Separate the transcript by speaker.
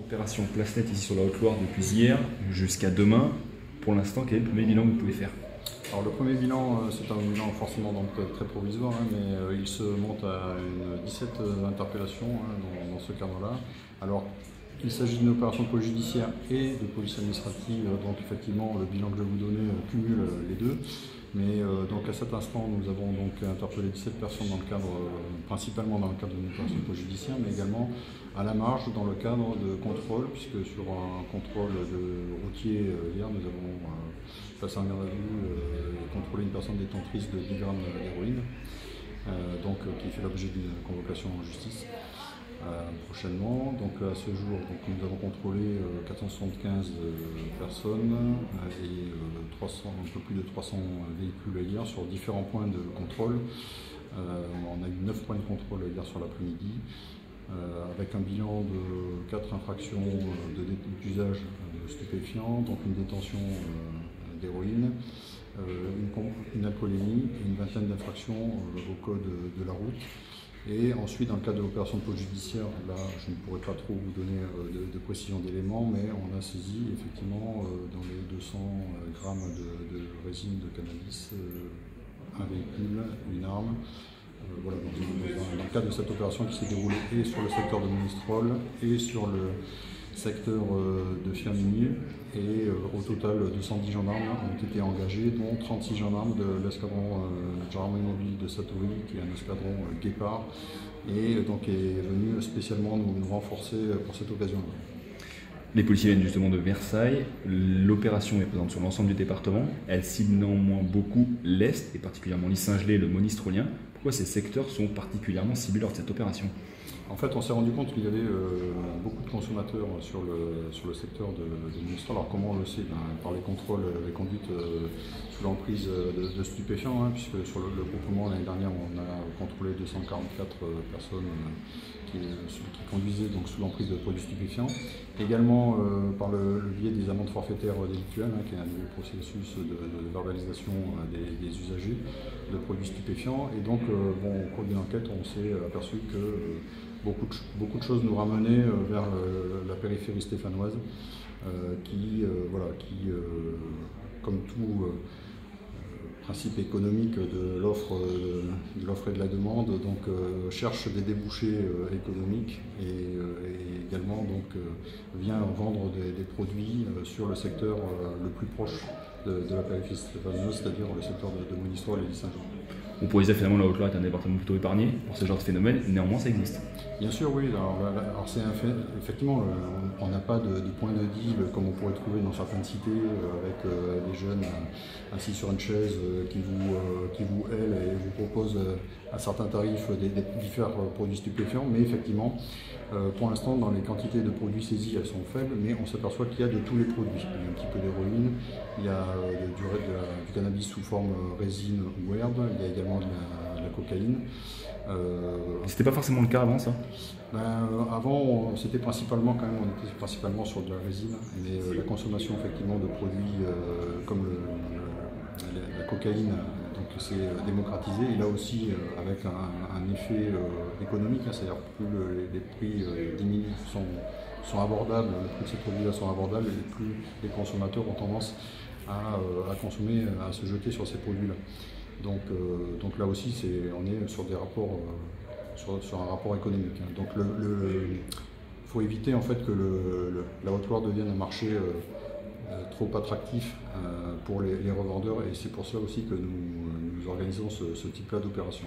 Speaker 1: Opération Place Nette ici sur la Haute-Loire depuis hier jusqu'à demain. Pour l'instant, quel est le premier bilan que vous pouvez faire?
Speaker 2: Alors le premier bilan, c'est un bilan forcément donc, très provisoire, mais il se monte à 17 interpellations dans ce cadre-là. Alors il s'agit d'une opération de police judiciaire et de police administrative, donc effectivement le bilan que je vais vous donner cumule les deux. Mais donc à cet instant, nous avons donc interpellé 17 personnes dans le cadre, principalement dans le cadre d'une opération de police judiciaire, mais également à la marge dans le cadre de contrôle, puisque sur un contrôle de routier hier, nous avons passé en garde à vue et contrôlé une personne détentrice de 10 grammes d'héroïne, qui fait l'objet d'une convocation en justice. Prochainement. Donc à ce jour, nous avons contrôlé 475 personnes et un peu plus de 300 véhicules hier sur différents points de contrôle. On a eu 9 points de contrôle hier sur l'après-midi, avec un bilan de 4 infractions d'usage de stupéfiants, donc une détention d'héroïne, une alcoolémie et une vingtaine d'infractions au code de la route. Et ensuite, dans le cadre de l'opération de police judiciaire, là, je ne pourrais pas trop vous donner de précision d'éléments, mais on a saisi effectivement dans les 200 grammes de résine de cannabis, un véhicule, une arme. Voilà, dans le cadre de cette opération qui s'est déroulée et sur le secteur de Monistrol et sur le secteur de Firminy, et au total 210 gendarmes ont été engagés, dont 36 gendarmes de l'escadron gendarmerie mobile de Satory, qui est un escadron Guépard, et donc est venu spécialement nous renforcer pour cette occasion-là.
Speaker 1: Les policiers viennent justement de Versailles. L'opération est présente sur l'ensemble du département. Elle cible néanmoins beaucoup l'Est, et particulièrement l'Issingelais et le Monistrolien. Pourquoi ces secteurs sont particulièrement ciblés lors de cette opération?
Speaker 2: En fait, on s'est rendu compte qu'il y avait beaucoup de consommateurs sur le secteur de Monistrol. Alors comment on le sait? Par les contrôles, les conduites sous l'emprise de stupéfiants, puisque sur le groupement l'année dernière, on a contrôlé 244 personnes qui conduisaient donc sous l'emprise de produits stupéfiants. Également par le biais des amendes forfaitaires délictuelles, qui est un nouveau processus de verbalisation des usagers de produits stupéfiants. Et donc, au cours d'une enquête, on s'est aperçu que beaucoup de choses nous ramenaient vers la périphérie stéphanoise, comme tout principe économique de l'offre et de la demande, cherche des débouchés économiques et également vient vendre des produits sur le secteur le plus proche de la périphérie stéphanoise, c'est-à-dire le secteur de Monistrol et d'Issingelais.
Speaker 1: On pourrait dire finalement la Haute-Loire est un département plutôt épargné pour ce genre de phénomène, néanmoins ça existe.
Speaker 2: Bien sûr, oui. Alors c'est un fait, effectivement, on n'a pas de point de deal comme on pourrait trouver dans certaines cités avec des jeunes assis sur une chaise qui vous aident et vous proposent à certains tarifs des différents produits stupéfiants. Mais effectivement, pour l'instant, dans les quantités de produits saisis, elles sont faibles, mais on s'aperçoit qu'il y a de tous les produits. Il y a un petit peu d'héroïne, il y a du cannabis sous forme résine ou herbe, il y a également de la cocaïne.
Speaker 1: C'était pas forcément le cas avant ça?
Speaker 2: Avant, c'était principalement on était principalement sur de la résine, mais la consommation effectivement de produits comme la cocaïne s'est démocratisée, et là aussi avec un effet économique, c'est-à-dire plus les prix sont abordables, les prix de ces produits-là sont abordables, et plus les consommateurs ont tendance à consommer, à se jeter sur ces produits-là. Donc là aussi, on est sur des rapports, sur un rapport économique. Donc il faut éviter en fait que la Haute-Loire devienne un marché trop attractif pour les revendeurs, et c'est pour cela aussi que nous organisons ce type-là d'opération.